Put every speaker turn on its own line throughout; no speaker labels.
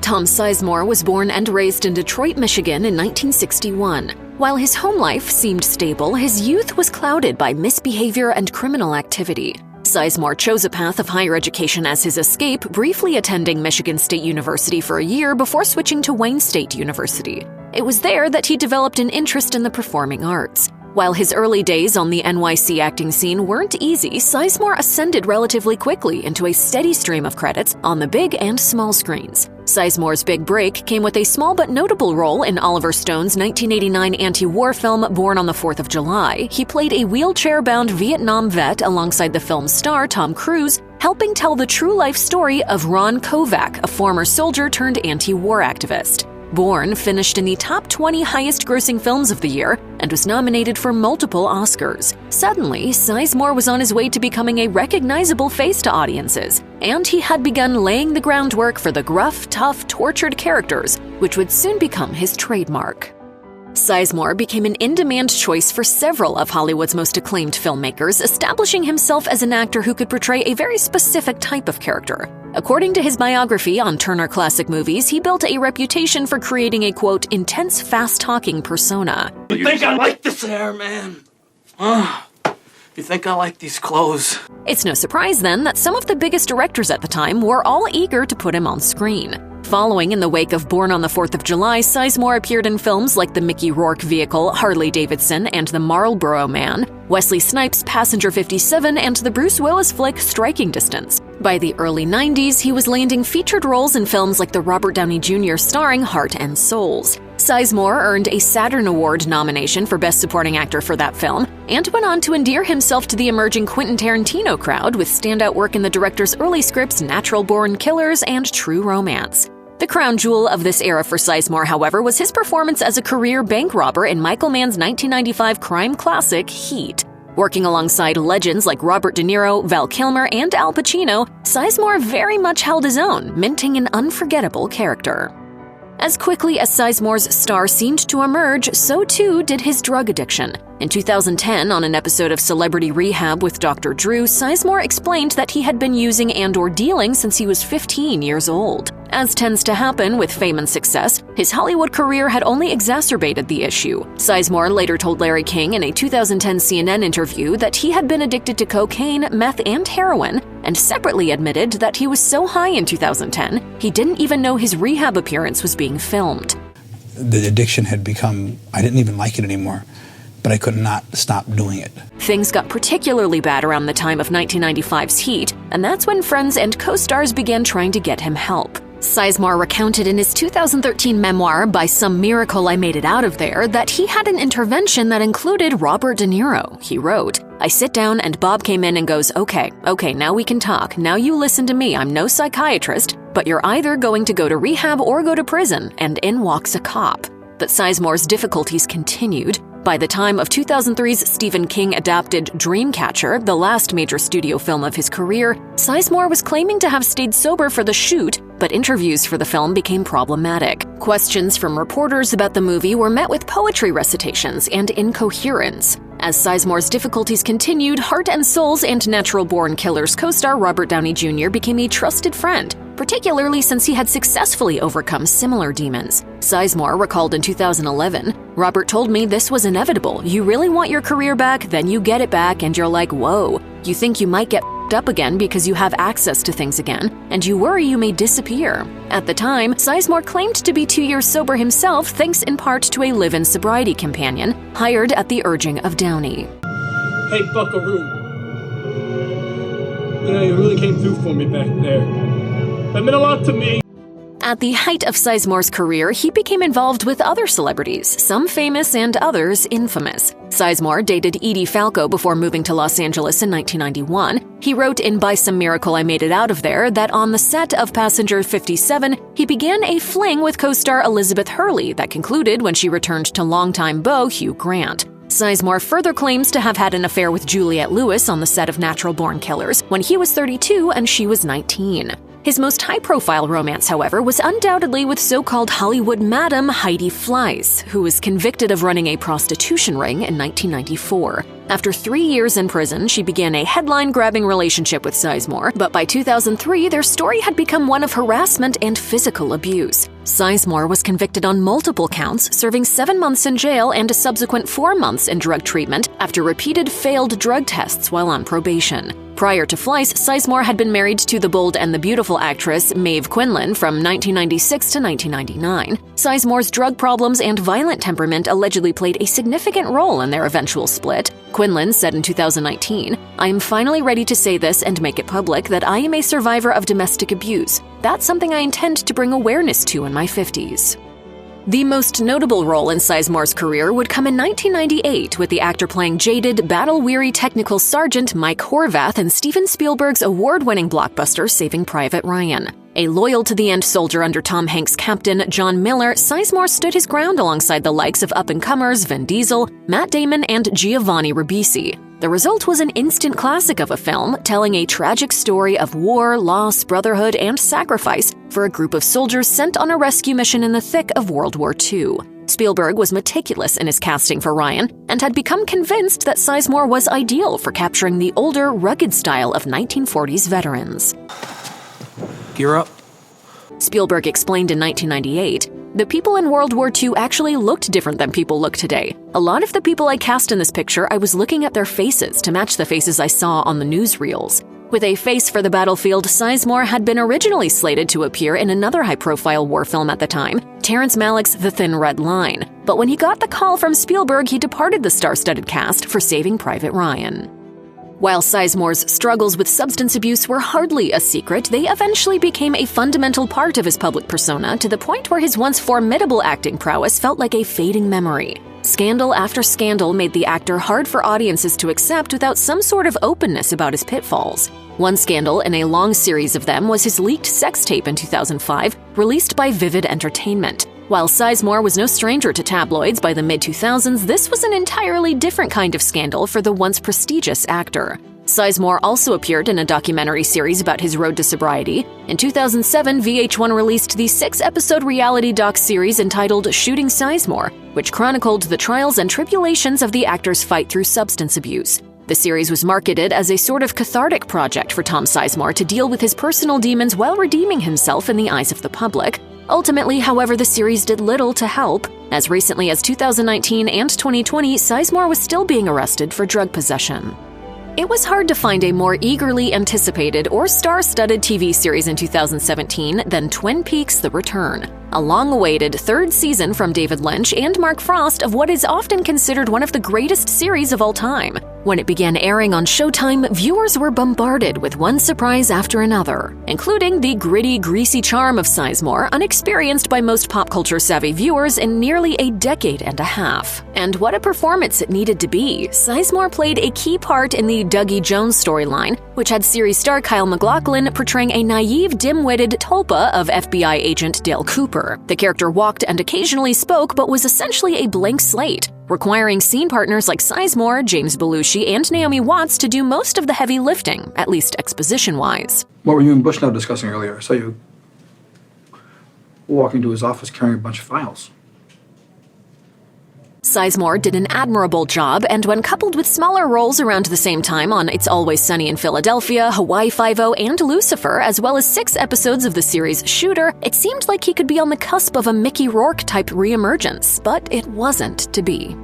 Tom Sizemore was born and raised in Detroit, Michigan in 1961. While his home life seemed stable, his youth was clouded by misbehavior and criminal activity. Sizemore chose a path of higher education as his escape, briefly attending Michigan State University for a year before switching to Wayne State University. It was there that he developed an interest in the performing arts. While his early days on the NYC acting scene weren't easy, Sizemore ascended relatively quickly into a steady stream of credits on the big and small screens. Sizemore's big break came with a small but notable role in Oliver Stone's 1989 anti-war film Born on the 4th of July. He played a wheelchair-bound Vietnam vet alongside the film's star Tom Cruise, helping tell the true-life story of Ron Kovac, a former soldier turned anti-war activist. Born finished in the top 20 highest-grossing films of the year and was nominated for multiple Oscars. Suddenly, Sizemore was on his way to becoming a recognizable face to audiences, and he had begun laying the groundwork for the gruff, tough, tortured characters, which would soon become his trademark. Sizemore became an in-demand choice for several of Hollywood's most acclaimed filmmakers, establishing himself as an actor who could portray a very specific type of character. According to his biography on Turner Classic Movies, he built a reputation for creating a, quote, intense, fast-talking persona.
You think I like this hair, man? You think I like these clothes?
It's no surprise, then, that some of the biggest directors at the time were all eager to put him on screen. Following in the wake of Born on the 4th of July, Sizemore appeared in films like the Mickey Rourke vehicle Harley-Davidson and the Marlboro Man, Wesley Snipes' Passenger 57, and the Bruce Willis flick Striking Distance. By the early 90s, he was landing featured roles in films like the Robert Downey Jr. starring Heart and Souls. Sizemore earned a Saturn Award nomination for Best Supporting Actor for that film, and went on to endear himself to the emerging Quentin Tarantino crowd with standout work in the director's early scripts Natural Born Killers and True Romance. The crown jewel of this era for Sizemore, however, was his performance as a career bank robber in Michael Mann's 1995 crime classic, Heat. Working alongside legends like Robert De Niro, Val Kilmer, and Al Pacino, Sizemore very much held his own, minting an unforgettable character. As quickly as Sizemore's star seemed to emerge, so too did his drug addiction. In 2010, on an episode of Celebrity Rehab with Dr. Drew, Sizemore explained that he had been using and/or dealing since he was 15 years old. As tends to happen with fame and success, his Hollywood career had only exacerbated the issue. Sizemore later told Larry King in a 2010 CNN interview that he had been addicted to cocaine, meth, and heroin, and separately admitted that he was so high in 2010, he didn't even know his rehab appearance was being filmed.
The addiction had become, I didn't even like it anymore, but I could not stop doing it.
Things got particularly bad around the time of 1995's Heat, and that's when friends and co-stars began trying to get him help. Sizemore recounted in his 2013 memoir, By Some Miracle I Made It Out of There, that he had an intervention that included Robert De Niro. He wrote, "I sit down and Bob came in and goes, okay, now we can talk. Now you listen to me. I'm no psychiatrist, but you're either going to go to rehab or go to prison," and in walks a cop. But Sizemore's difficulties continued. By the time of 2003's Stephen King-adapted Dreamcatcher, the last major studio film of his career, Sizemore was claiming to have stayed sober for the shoot, but interviews for the film became problematic. Questions from reporters about the movie were met with poetry recitations and incoherence. As Sizemore's difficulties continued, Heart and Souls and Natural Born Killers co-star Robert Downey Jr. became a trusted friend, particularly since he had successfully overcome similar demons. Sizemore recalled in 2011, "Robert told me this was inevitable. You really want your career back, then you get it back, and you're like, whoa. You think you might get up again because you have access to things again, and you worry you may disappear." At the time, Sizemore claimed to be 2 years sober himself, thanks in part to a live-in sobriety companion hired at the urging of Downey.
Hey, Buckaroo. You really came through for me back there. That meant a lot to me.
At the height of Sizemore's career, he became involved with other celebrities, some famous and others infamous. Sizemore dated Edie Falco before moving to Los Angeles in 1991. He wrote in By Some Miracle I Made It Out of There that on the set of Passenger 57, he began a fling with co-star Elizabeth Hurley that concluded when she returned to longtime beau Hugh Grant. Sizemore further claims to have had an affair with Juliette Lewis on the set of Natural Born Killers when he was 32 and she was 19. His most high-profile romance, however, was undoubtedly with so-called Hollywood madam Heidi Fleiss, who was convicted of running a prostitution ring in 1994. After 3 years in prison, she began a headline-grabbing relationship with Sizemore, but by 2003, their story had become one of harassment and physical abuse. Sizemore was convicted on multiple counts, serving 7 months in jail and a subsequent 4 months in drug treatment after repeated failed drug tests while on probation. Prior to Fleiss, Sizemore had been married to the Bold and the Beautiful actress Maeve Quinlan from 1996 to 1999. Sizemore's drug problems and violent temperament allegedly played a significant role in their eventual split. Quinlan said in 2019, "I am finally ready to say this and make it public that I am a survivor of domestic abuse. That's something I intend to bring awareness to in my 50s." The most notable role in Sizemore's career would come in 1998 with the actor playing jaded, battle-weary technical sergeant Mike Horvath in Steven Spielberg's award-winning blockbuster Saving Private Ryan. A loyal-to-the-end soldier under Tom Hanks' captain, John Miller, Sizemore stood his ground alongside the likes of up-and-comers Vin Diesel, Matt Damon, and Giovanni Ribisi. The result was an instant classic of a film, telling a tragic story of war, loss, brotherhood, and sacrifice for a group of soldiers sent on a rescue mission in the thick of World War II. Spielberg was meticulous in his casting for Ryan and had become convinced that Sizemore was ideal for capturing the older, rugged style of 1940s veterans.
Gear up.
Spielberg explained in 1998, "The people in World War II actually looked different than people look today. A lot of the people I cast in this picture, I was looking at their faces to match the faces I saw on the newsreels." With a face for the battlefield, Sizemore had been originally slated to appear in another high-profile war film at the time, Terrence Malick's The Thin Red Line. But when he got the call from Spielberg, he departed the star-studded cast for Saving Private Ryan. While Sizemore's struggles with substance abuse were hardly a secret, they eventually became a fundamental part of his public persona to the point where his once formidable acting prowess felt like a fading memory. Scandal after scandal made the actor hard for audiences to accept without some sort of openness about his pitfalls. One scandal in a long series of them was his leaked sex tape in 2005, released by Vivid Entertainment. While Sizemore was no stranger to tabloids by the mid-2000s, this was an entirely different kind of scandal for the once prestigious actor. Sizemore also appeared in a documentary series about his road to sobriety. In 2007, VH1 released the 6-episode reality doc-series entitled Shooting Sizemore, which chronicled the trials and tribulations of the actor's fight through substance abuse. The series was marketed as a sort of cathartic project for Tom Sizemore to deal with his personal demons while redeeming himself in the eyes of the public. Ultimately, however, the series did little to help. As recently as 2019 and 2020, Sizemore was still being arrested for drug possession. It was hard to find a more eagerly anticipated or star-studded TV series in 2017 than Twin Peaks: The Return, a long-awaited third season from David Lynch and Mark Frost of what is often considered one of the greatest series of all time. When it began airing on Showtime, viewers were bombarded with one surprise after another, including the gritty, greasy charm of Sizemore, unexperienced by most pop culture-savvy viewers in nearly a decade and a half. And what a performance it needed to be! Sizemore played a key part in the Dougie Jones storyline, which had series star Kyle MacLachlan portraying a naive, dim-witted tulpa of FBI agent Dale Cooper. The character walked and occasionally spoke, but was essentially a blank slate, requiring scene partners like Sizemore, James Belushi, and Naomi Watts to do most of the heavy lifting, at least exposition-wise.
What were you and Bushnell discussing earlier? I saw you walking to his office carrying a bunch of files.
Sizemore did an admirable job, and when coupled with smaller roles around the same time on It's Always Sunny in Philadelphia, Hawaii Five-0, and Lucifer, as well as 6 episodes of the series Shooter, it seemed like he could be on the cusp of a Mickey Rourke-type reemergence, but it wasn't to be.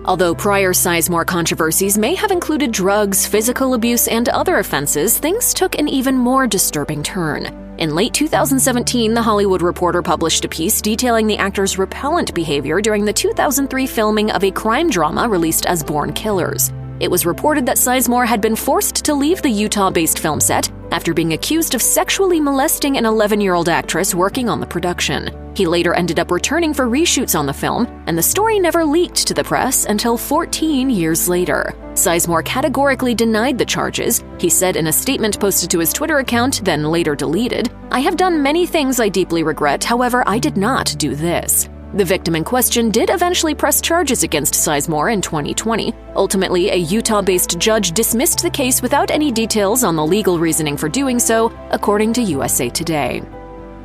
Although prior Sizemore controversies may have included drugs, physical abuse, and other offenses, things took an even more disturbing turn. In late 2017, The Hollywood Reporter published a piece detailing the actor's repellent behavior during the 2003 filming of a crime drama released as Born Killers. It was reported that Sizemore had been forced to leave the Utah-based film set after being accused of sexually molesting an 11-year-old actress working on the production. He later ended up returning for reshoots on the film, and the story never leaked to the press until 14 years later. Sizemore categorically denied the charges. He said in a statement posted to his Twitter account, then later deleted, "I have done many things I deeply regret, however, I did not do this." The victim in question did eventually press charges against Sizemore in 2020. Ultimately, a Utah-based judge dismissed the case without any details on the legal reasoning for doing so, according to USA Today.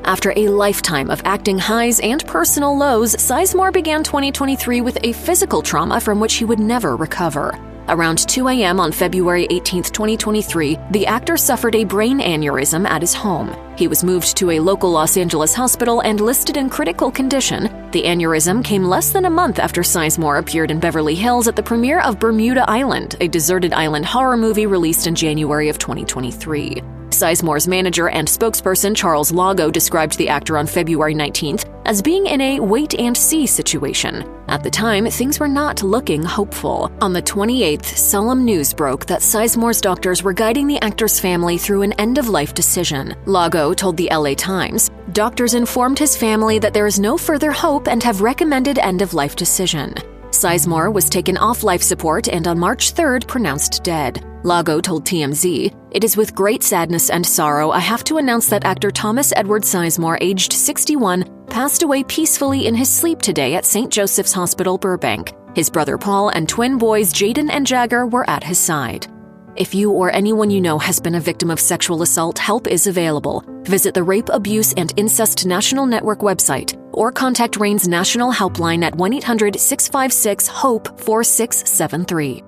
After a lifetime of acting highs and personal lows, Sizemore began 2023 with a physical trauma from which he would never recover. Around 2 a.m. on February 18, 2023, the actor suffered a brain aneurysm at his home. He was moved to a local Los Angeles hospital and listed in critical condition. The aneurysm came less than a month after Sizemore appeared in Beverly Hills at the premiere of Bermuda Island, a deserted island horror movie released in January of 2023. Sizemore's manager and spokesperson Charles Lago described the actor on February 19th as being in a wait-and-see situation. At the time, things were not looking hopeful. On the 28th, solemn news broke that Sizemore's doctors were guiding the actor's family through an end-of-life decision. Lago told the LA Times, "Doctors informed his family that there is no further hope and have recommended end-of-life decision." Sizemore was taken off life support and on March 3rd pronounced dead. Lago told TMZ, "It is with great sadness and sorrow I have to announce that actor Thomas Edward Sizemore, aged 61, passed away peacefully in his sleep today at St. Joseph's Hospital, Burbank. His brother Paul and twin boys Jaden and Jagger were at his side." If you or anyone you know has been a victim of sexual assault, help is available. Visit the Rape, Abuse, and Incest National Network website or contact RAIN's national helpline at 1-800-656-HOPE-4673.